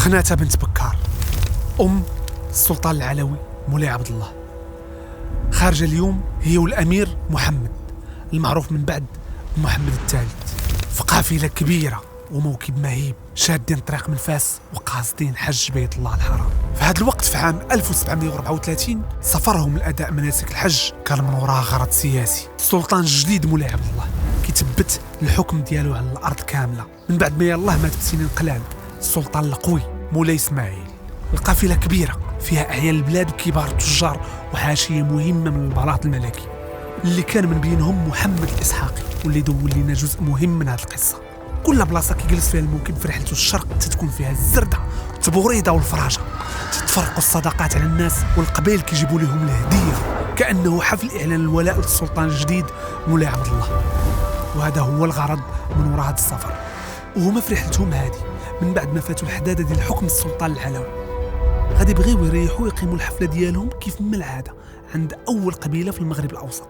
خناتها بنت بكار أم السلطان العلوي مولاي عبد الله، خارجة اليوم هي والأمير محمد المعروف من بعد محمد الثالث، في قافلة كبيرة وموكب مهيب شادين طريق من فاس وقاصدين حج بيت الله الحرام. في هذا الوقت في عام 1734 سفرهم لأداء مناسك الحج كان من وراها غرض سياسي. السلطان الجديد مولاي عبد الله كيثبت الحكم ديالو على الأرض كاملة من بعد ما يلاه مات بسنين قلال السلطان القوي مولاي إسماعيل. القافلة كبيرة فيها أعيان البلاد وكبار التجار وحاشية مهمة من البلاط الملكي اللي كان من بينهم محمد الإسحاقي واللي دول لنا جزء مهم من هذه القصة. كل بلاصة كيجلس فيها الموكب في رحلته الشرق تتكون فيها الزردة والتبوريدة والفراجة، تتفرقوا الصداقات على الناس والقبائل كيجيبوا لهم الهدية كأنه حفل إعلان الولاء للسلطان الجديد مولاي عبد الله. وهذا هو الغرض من وراء هذا السفر. وهما في رحلتهم هذه من بعد ما فاتوا الحدادة ديال حكم السلطان العلوي غادي يبغيو يريحوا ويقيموا الحفلة ديالهم كيف ما العادة عند أول قبيلة في المغرب الأوسط.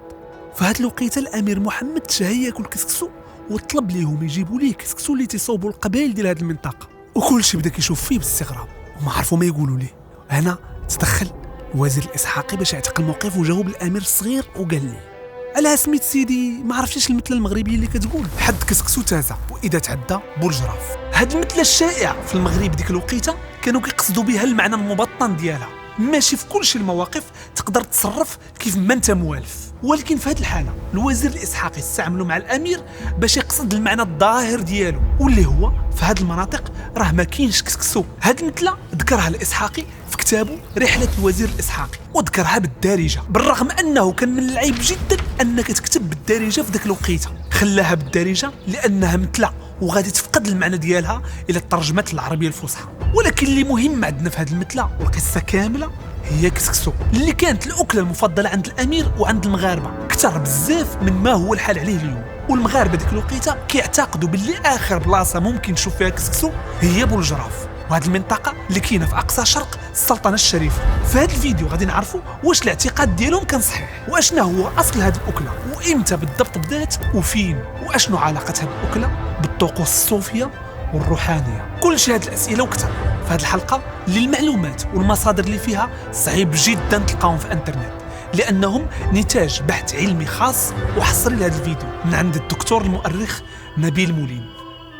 فهاد الوقيته الأمير محمد تشهى ياكل كسكسو وطلب ليهم يجيبوا ليه كسكسو اللي تيصوبوا القبائل ديال هذه المنطقة، وكل شيء بدا كيشوف فيه باستغراب وما عرفوا ما يقولوا ليه. هنا تدخل الوزير الإسحاقي باش يعتقل الموقف وجاوب الأمير الصغير وقال لي على سميت سيدي ما عرفتيش المثله المغربيه اللي كتقول حد كسكسو تازا واذا تعدى بولجراف. هاد المثله الشائعه في المغرب ديك الوقيته كانوا كيقصدوا بها المعنى المبطن ديالها، ماشي في كل شيء المواقف تقدر تصرف كيف ما انت موالف. ولكن في هذه الحاله الوزير الاسحاقي استعملوا مع الامير باش يقصد المعنى الظاهر ديالو واللي هو في هذه المناطق راه ما كاينش كسكسو. هذه المثله ذكرها الاسحاقي في كتابه رحلة الوزير الإسحاقي وذكرها بالدارجة، بالرغم أنه كان من العيب جدا أنك تكتب بالدارجة في ذاك الوقيته. خلاها بالدارجة لأنها مثلة وغادي تفقد المعنى ديالها إلى الترجمة العربية الفصحى. ولكن اللي مهم عندنا في هذه المثلة والقصة كاملة هي كسكسو اللي كانت الأكلة المفضلة عند الأمير وعند المغاربة كتر بزاف من ما هو الحال عليه اليوم. والمغاربة ديك الوقيته كيعتقدوا باللي آخر بلاصة ممكن تشوف فيها كسكسو هي بولجراف، وهذه المنطقة اللي كاينه في أقصى شرق السلطنة الشريفة. في هذا الفيديو غادي نعرفوا واش الاعتقاد ديالهم كان صحيح، واشنا هو أصل هذه الأكلة وإمتى بالضبط بدات وفين، واشنو علاقة هذه الأكلة بالطقوس الصوفية والروحانية. كل شيء هذه الأسئلة وكثر في هذه الحلقة اللي المعلومات والمصادر اللي فيها صعيب جدا تلقاهم في الانترنت لأنهم نتاج بحث علمي خاص وحصري لهذا الفيديو من عند الدكتور المؤرخ نبيل مولين.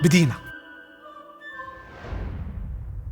بدينا.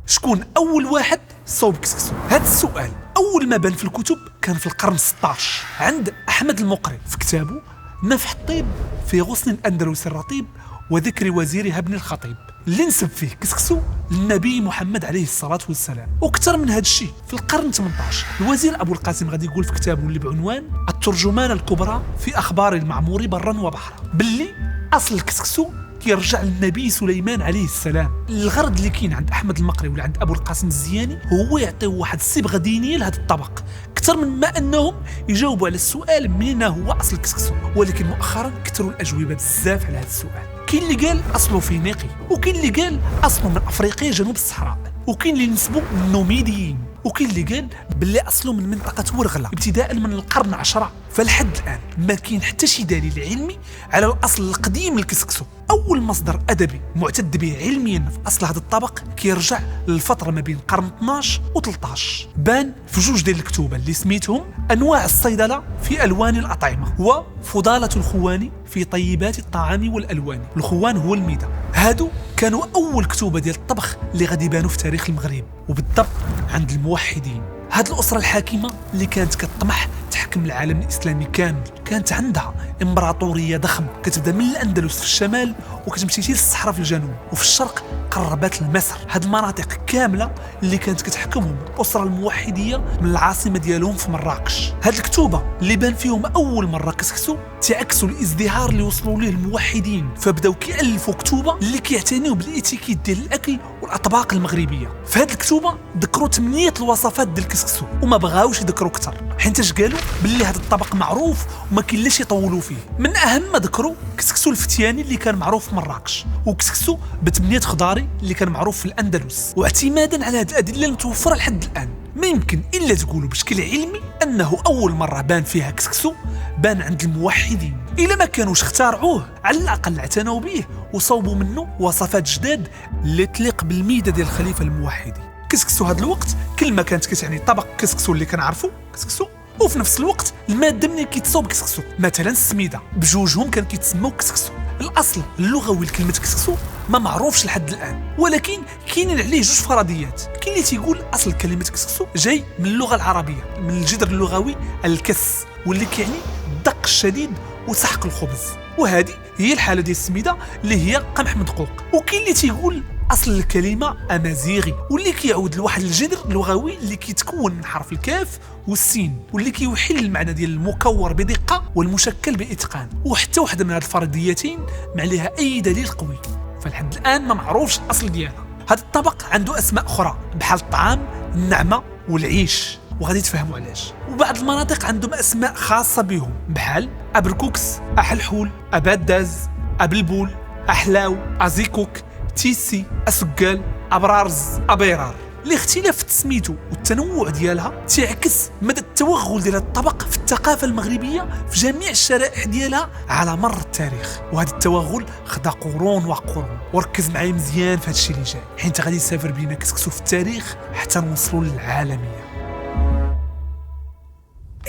شكون أول واحد صوب كسكسو؟ هذا السؤال أول ما بان في الكتب كان في القرن 16 عند أحمد المقري في كتابه نفح الطيب في غصن الأندلس الرطيب وذكر وزيرها ابن الخطيب، اللي نسب فيه كسكسو للنبي محمد عليه الصلاة والسلام. وكثر من هذا الشيء في القرن 18 الوزير أبو القاسم غادي يقول في كتابه اللي بعنوان الترجمان الكبرى في أخبار المعمور برا وبحرا باللي أصل الكسكسو كيرجع للنبي سليمان عليه السلام. الغرض اللي كاين عند احمد المقري ولا عند ابو القاسم الزياني هو يعطيو واحد الصبغه دينيه لهذا الطبق اكثر من ما انهم يجاوبوا على السؤال منين هو اصل الكسكسو. ولكن مؤخرا كثروا الاجوبه بزاف على هذا السؤال. كاين اللي قال اصله فينيقي، وكاين اللي قال اصله من افريقيا جنوب الصحراء، وكاين اللي نسبوا النوميديين، وكاين اللي قال باللي اصله من منطقه ورغله ابتداء من القرن 10. فلحد الان ما كاين حتى شي دليل علمي على الاصل القديم للكسكسو. اول مصدر ادبي معتد به علميا في اصل هذا الطبق كيرجع للفتره ما بين القرن 12 و 13 بان في جوج ديال الكتوبه اللي سميتهم انواع الصيدله في الوان الاطعمه وفضاله الخوان في طيبات الطعام والالوان. الخوان هو الميده. هادو كانوا اول كتوبه ديال الطبخ اللي غادي يبانوا في تاريخ المغرب وبالضبط عند الموحدين. هاد الاسره الحاكمه اللي كانت كتطمح تحكم العالم الاسلامي كامل كانت عندها امبراطوريه ضخمه كتبدا من الاندلس في الشمال وكتمشي حتى للصحراء في الجنوب، وفي الشرق قربت لمصر. هاد المناطق كامله اللي كانت كتحكمهم الاسره الموحديه من العاصمه ديالهم في مراكش. هاد الكتوبه اللي بان فيهم اول مره كسكسو تعكسوا الازدهار اللي وصلوا ليه الموحدين، فبداو كيالفوا كتوبه اللي كيعتنيوا بالاتيكيت ديال الاكل والاطباق المغربيه. في هاد الكتوبه ذكروا 8 الوصفات ديال الكسكسو وما بغاوش يذكروا اكثر حيت قالوا باللي هذا الطبق معروف وما كاين لاش يطولوا فيه. من اهم ما ذكروا كسكسو الفتياني اللي كان معروف في مراكش، وكسكسو بتمنية خضاري اللي كان معروف في الاندلس. واعتمادا على هذه الادله المتوفره لحد الان ما يمكن الا تقولوا بشكل علمي انه اول مره بان فيها كسكسو بان عند الموحدين. إلا ما كانوش اخترعوه على الأقل اعتنوا به وصوبوا منه وصفات جداد اللي تليق بالميدة ديال الخليفة الموحدي. كسكسو هذا الوقت كلمة كانت كتعني طبق كسكسو اللي كنعرفو كسكسو، وفي نفس الوقت المادة منين كيتصوب كسكسو، مثلا السميدة بجوجهم كان كيتسموا كسكسو. الأصل اللغوي لكلمة كسكسو ما معروفش لحد الآن، ولكن كاينين عليه جوج فرضيات. كاين اللي تيقول أصل كلمة كسكسو جاي من اللغة العربية من الجذر اللغوي الكس، واللي كيعني الدق الشديد وسحق الخبز، وهذه هي الحالة ديال السميدة اللي هي قمح مدقوق. وكاين اللي تيقول أصل الكلمة أمازيغي، واللي كيعود لواحد الجذر لغوي اللي كيتكون من حرف الكاف والسين، واللي كيوحي المعنى ديال المكور بدقة والمشكل بإتقان. وحتى واحدة من هذه الفرضيتين ما عليها أي دليل قوي، فلحد الآن ما معروفش الأصل ديالها. هذا الطبق عنده أسماء أخرى بحال الطعام، النعمة والعيش، وغادي تفهموا علاش. وبعض المناطق عندهم أسماء خاصة بهم بحال أبركوكس، أحلحول، أباداز، أبلبول، أحلاو، أزيكوك، تيسي، أسقال، أبرارز، أبيرار. الاختلاف في تسميته والتنوع ديالها تعكس مدى التوغل ديال الطبق في الثقافة المغربية في جميع الشرائح ديالها على مر التاريخ. وهذا التوغل خدا قرون وقرون، وركز معايا مزيان في هذا الشيء اللي جاي، حيت غادي يسافر بينا كسكسو في التاريخ حتى نوصلوا للعالمية.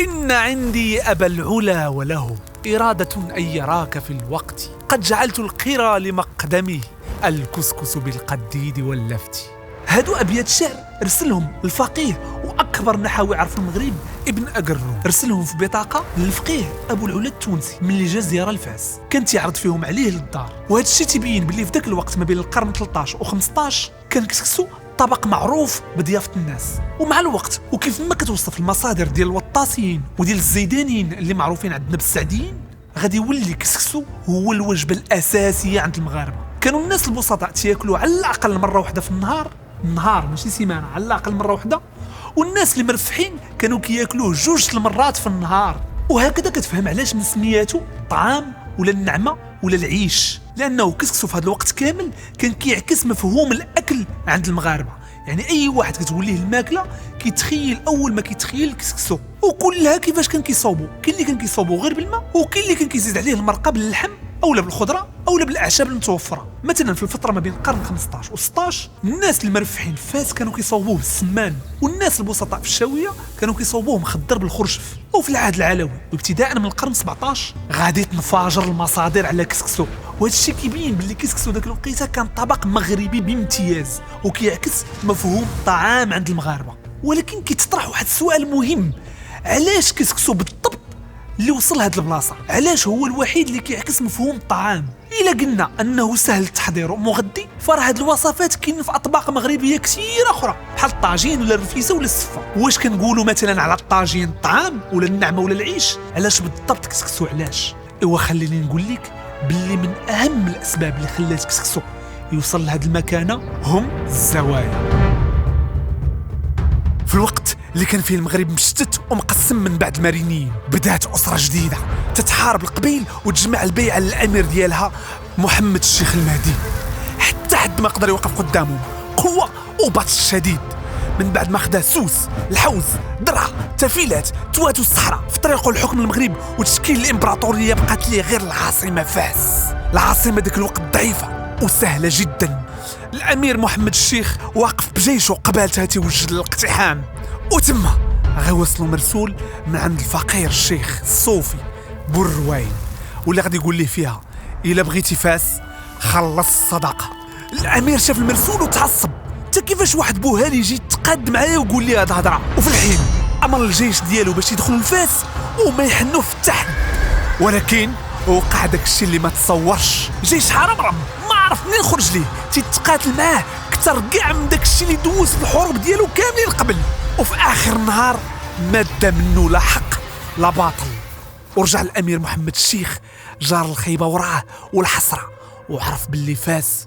إن عندي أبا العلا وله إرادة أن يراك في الوقت، قد جعلت القرى لمقدمه الكسكس بالقديد واللفت. هادو أبيات شعر رسلهم الفقيه وأكبر نحاوي عرف المغرب ابن أقرو، رسلهم في بطاقة للفقيه أبو العلا التونسي من اللي جا زيارة لفاس، كان تيعرض فيهم عليه للدار. وهذا الشيء تيبين باللي في ذاك الوقت ما بين القرن 13 و 15 كان كسكسو طبق معروف بضيافة الناس. ومع الوقت وكيف ما كتوصف المصادر ديال الوطاسيين وديال الزيدانيين اللي معروفين عندنا بالسعديين، غادي يولي كسكسو هو الوجبة الأساسية عند المغاربة. كانوا الناس البسطاء تياكلوا على الأقل مرة واحدة في النهار ماشي سيمانة، على الأقل مرة واحدة. والناس اللي مرفحين كانوا كياكلوه 2 المرات في النهار. وهكذا كتفهم علاش من سمياتو طعام ولا النعمة ولا العيش، لأنه كسكسو في هذا الوقت كامل كان كيعكس مفهوم الأكل عند المغاربة. يعني أي واحد كتقول ليه الماكلة كيتخيل أول ما كيتخيل الكسكسو. وكلها كيفاش كان كيصوبوا، كاين اللي كان كيصوبوا غير بالماء، وكاين اللي كان كيزيد عليه المرقة باللحم أولا بالخضرة أولا بالأعشاب المتوفرة. مثلا في الفترة ما بين القرن 15 و 16 الناس المرفحين في فاس كانوا كيصوبوه بالسمان، والناس البسطاء في الشاوية كانوا كيصوبوه مخدر بالخرشف. وفي العهد العلوي وابتداء من القرن 17 غادي تنفجر المصادر على كسكسو. وهذا الشيء كيبين باللي كسكسو ذاك الوقيته كان طبق مغربي بامتياز وكيعكس مفهوم الطعام عند المغاربة. ولكن كيتطرح واحد السؤال مهم، علاش كسكسو بالضبط اللي وصل هاد البلاصه؟ علاش هو الوحيد اللي كيعكس مفهوم الطعام؟ الا قلنا انه سهل التحضير ومغذي، فراه هاد الوصفات كاين في اطباق مغربيه كثيره اخرى بحال الطاجين ولا الرفيسه ولا السفه. واش كنقولوا مثلا على الطاجين الطعام ولا النعمه ولا العيش؟ علاش بالضبط كسكسو؟ علاش؟ ايوا خليني نقول لك باللي من اهم الاسباب اللي خلات كسكسو يوصل لهاد المكانه هم الزوايا. في الوقت اللي كان فيه المغرب مشتت ومقسم من بعد المارينيين، بدات أسرة جديدة تتحارب القبيل وتجمع البيعة للأمير ديالها محمد الشيخ المهدي، حتى حد ما قدر يوقف قدامهم. قوة وبطش شديد من بعد ما خدا سوس، الحوز، درعا، تفيلات، تواتو الصحراء في طريقه الحكم المغرب وتشكيل الإمبراطورية. بقات ليه غير العاصمة فاس، العاصمة ديك الوقت ضعيفة وسهلة جدا. الأمير محمد الشيخ واقف بجيشه قبالتها تيوجد للاقتحام، وتما غيوصلوا مرسول من عند الفقير الشيخ الصوفي بوروين، واللي غادي يقول ليه فيها إلا بغيتي فاس خلص الصدقة. الأمير شاف المرسول وتعصب، تا كيفاش واحد بوهالي يجي يتقاد معايا ويقول لي هاد هضرة؟ وفي الحين أمر الجيش ديالو باش يدخلوا لفاس وما يحنوا في التحت. ولكن وقع داك الشيء اللي ما تصورش، جيش حرمرم ما عرف منين خرج ليه، تيتقاتل معاه كتر كاع من داك الشيء اللي دوز في الحروب ديالو كاملين قبل. وفي آخر النهار مادة منه لا حق لا باطل، ورجع الأمير محمد الشيخ جار الخيبة وراه والحسرة، وعرف باللي فاس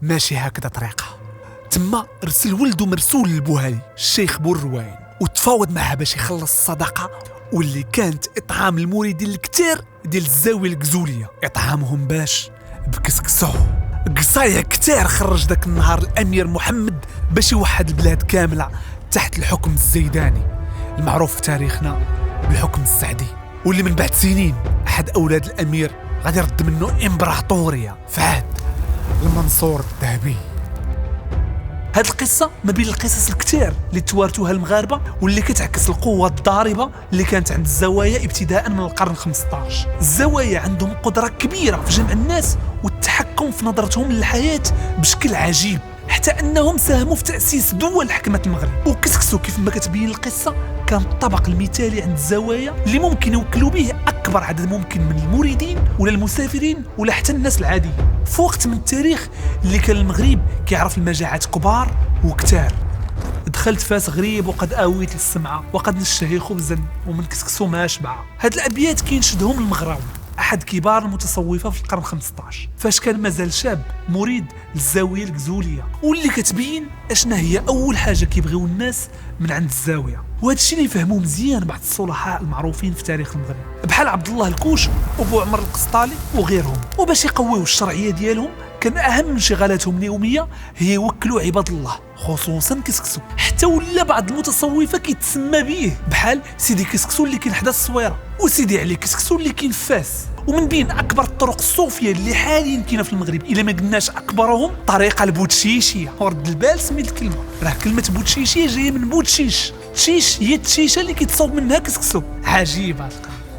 ماشي هكذا طريقة. تما رسل ولده مرسول للبوهالي الشيخ بوروين وتفاوض معها باش يخلص الصدقة، واللي كانت إطعام المريدين الكتير ديال الزاوية الكزولية، إطعامهم باش بكسكسو. قصايا كتير خرج داك النهار الأمير محمد باش يوحد البلاد كاملة تحت الحكم الزيداني المعروف في تاريخنا بالحكم السعدي. واللي من بعد سنين احد اولاد الامير غادي يرد منه امبراطوريه في عهد المنصور الذهبي. هاد القصة ما بين القصص الكتير اللي توارثوها المغاربة واللي كتعكس القوة الضاربة اللي كانت عند الزوايا ابتداء من القرن 15. الزوايا عندهم قدرة كبيرة في جمع الناس والتحكم في نظرتهم للحياة بشكل عجيب، حتى انهم ساهموا في تأسيس دول حكمة المغرب. وكسكسو كيف ما كتبين القصة كان الطبق المثالي عند الزوايا اللي ممكن يوكلوا به اكبر عدد ممكن من المريدين ولا المسافرين ولا حتى الناس العاديين في وقت من التاريخ اللي كان المغرب كيعرف المجاعات كبار وكتار. دخلت فاس غريب وقد آويت للسمعة وقد نشتهي خبزا ومن كسكسو ما أشبع. هاد الأبيات كينشدهم المغربي أحد كبار المتصوفة في القرن 15 فاش كان مازال شاب مريد للزاوية الغزولية، واللي كتبين اشنا هي أول حاجة كيبغيو الناس من عند الزاوية. وهذا الشيء اللي فهموه مزيان بعض الصلحاء المعروفين في تاريخ المغرب بحال عبد الله الكوش وابو عمر القسطالي وغيرهم. وباش يقويوا الشرعية ديالهم كان أهم انشغالاتهم اليومية هي يوكلوا عباد الله خصوصا كسكسو، حتى ولا بعض المتصوفة كيتسمى به بحال سيدي كسكسو اللي كاين حدا الصويرة وسيدي علي كسكسو اللي كاين فاس. ومن بين اكبر الطرق الصوفيه اللي حاليا كاينه في المغرب الا ما قلناش اكبرهم طريقه البوتشيشيه. ورد البال سميت الكلمه، راه كلمه بوتشيشيه جايه من بوتشيش، تشيش هي التشيشه اللي كيتصاوب منها كسكسو. عجيبه.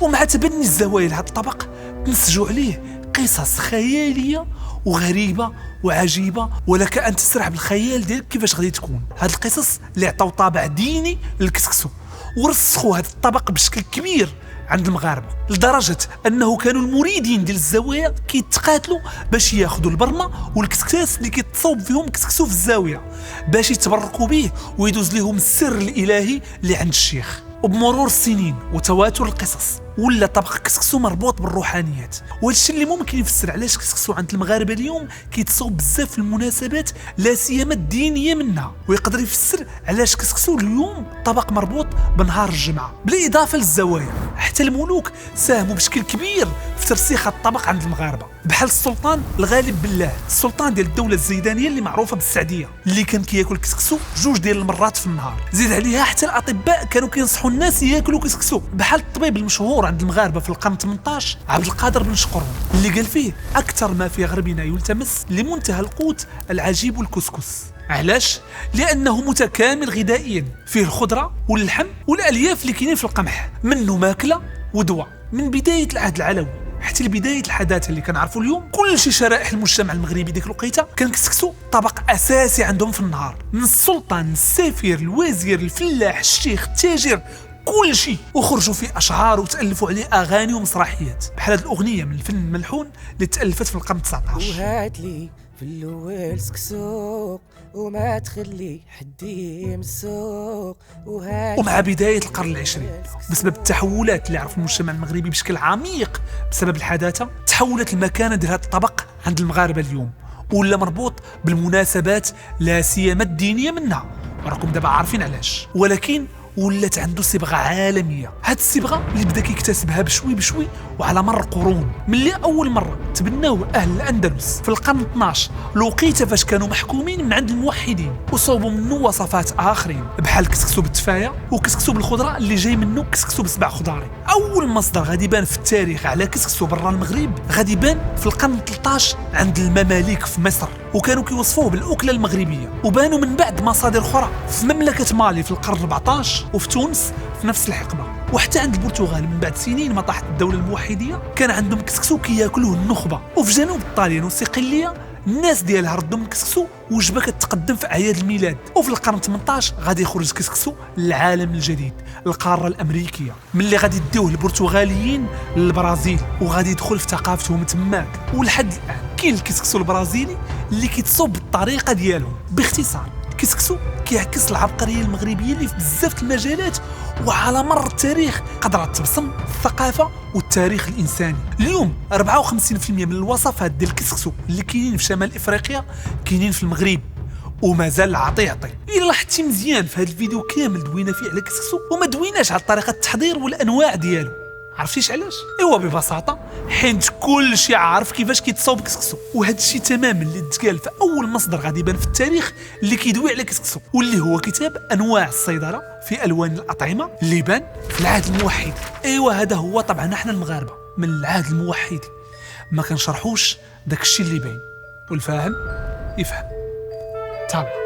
ومع تبني الزوايا لهذا الطبق تنسجوا عليه قصص خياليه وغريبه وعجيبه، ولك ان تسرح بالخيال ديالك كيفاش غادي تكون. هاد القصص اللي عطاو طابع ديني للكسكسو ورسخوا هذا الطبق بشكل كبير عند المغاربه، لدرجه انه كانوا المريدين ديال الزوايا كيتقاتلوا باش ياخذوا البرمه والكسكاس اللي كيتصاوب فيهم كسكسو في الزاويه باش يتبركوا به ويدوز لهم السر الالهي اللي عند الشيخ. وبمرور السنين وتواتر القصص ولا طبق كسكسو مربوط بالروحانيات، وهذا الشيء اللي ممكن يفسر علاش كسكسو عند المغاربه اليوم كيتصاوب بزاف في المناسبات لا سيما الدينيه منها، ويقدر يفسر علاش كسكسو اليوم طبق مربوط بنهار الجمعه. بالاضافه للزوايا حتى الملوك ساهموا بشكل كبير في ترسيخ الطبق عند المغاربه، بحال السلطان الغالب بالله، السلطان ديال الدوله الزيدانيه اللي معروفه بالسعديه، اللي كان كياكل كسكسو 2 ديال المرات في النهار. زيد عليها حتى الاطباء كانوا كينصحوا الناس ياكلوا كسكسو، بحال الطبيب المشهور عند المغاربه في القرن 18 عبد القادر بن شقرون اللي قال فيه اكثر ما في غربنا يلتمس لمنتهى القوت العجيب الكسكس. علاش؟ لانه متكامل غذائيا، فيه الخضره واللحم والالياف اللي كاينين في القمح، منه ماكله ودواء. من بدايه العهد العلوي حتى لبدايه الحداثه اللي كنعرفوا اليوم كل شي شرائح المجتمع المغربي ديك الوقيته كان كسكسو طبق اساسي عندهم في النهار، من السلطان السفير الوزير الفلاح الشيخ التاجر كل شيء. وخرجوا فيه اشعار وتالفوا عليه اغاني ومسرحيات، بحال هذه الاغنيه من الفن الملحون اللي تالفت في القرن 19. وهات لي في الاول سكسوق وما تخلي حد يمسوق. ومع بدايه القرن العشرين بسبب التحولات اللي عرف المجتمع المغربي بشكل عميق بسبب الحداثه، تحولت المكانه ديال هذا الطبق عند المغاربه اليوم ولا مربوط بالمناسبات لا سيما الدينيه منها، راكم دابا عارفين علاش. ولكن ولات عنده صبغه عالميه، هاد الصبغه اللي بدا كيكتسبها بشوي بشوي وعلى مر قرون، ملي اول مره تبناوه اهل الاندلس في القرن 12 الوقيته فاش كانوا محكومين من عند الموحدين، وصوبوا منه وصفات اخرين بحال كسكسو بالتفايه وكسكسو بالخضره اللي جاي منه كسكسو بسبع خضاري. اول مصدر غادي يبان في التاريخ على كسكسو برا المغرب غادي يبان في القرن 13 عند المماليك في مصر، وكانوا كيوصفوه بالاكله المغربيه. وبانوا من بعد مصادر اخرى في مملكه مالي في القرن 14 وفي تونس في نفس الحقبه، وحتى عند البرتغال من بعد سنين ما طاحت الدوله الموحديه كان عندهم كسكسو كياكلوه النخبه. وفي جنوب الطاليان والصقليه الناس ديالها ردوا من كسكسو وجبه كتقدم في اعياد الميلاد. وفي القرن 18 غادي يخرج كسكسو للعالم الجديد، القاره الامريكيه، ملي غادي يديوه البرتغاليين للبرازيل وغادي يدخل في ثقافتهم تماك. ولحد الان كاين الكسكسو البرازيلي اللي كيتصوب بالطريقه ديالهم. باختصار كسكسو كيعكس العبقريه المغربيه اللي في بزاف المجالات وعلى مر التاريخ قدرت تبصم الثقافه والتاريخ الانساني. اليوم 54% من الوصفات ديال الكسكسو اللي كاينين في شمال افريقيا كاينين في المغرب ومازال عطي يعطي. الا لاحظتي مزيان في هذا الفيديو كامل دوينا فيه على كسكسو وما دويناش على طريقه التحضير والانواع ديالو، عرفتيش علاش؟ ايوا ببساطه حيت كلشي عارف كيفاش كيتصاوب كسكسو، وهذا الشيء تماما اللي تقال في اول مصدر غادي يبان في التاريخ اللي كيدوي على كسكسو، واللي هو كتاب انواع الصيدله في الوان الاطعمه اللي بان في العهد الموحدي. ايوا هذا هو طبعا احنا المغاربه من العهد الموحدي ما كنشرحوش داك الشيء اللي باين، والفاهم يفهم. تهلا.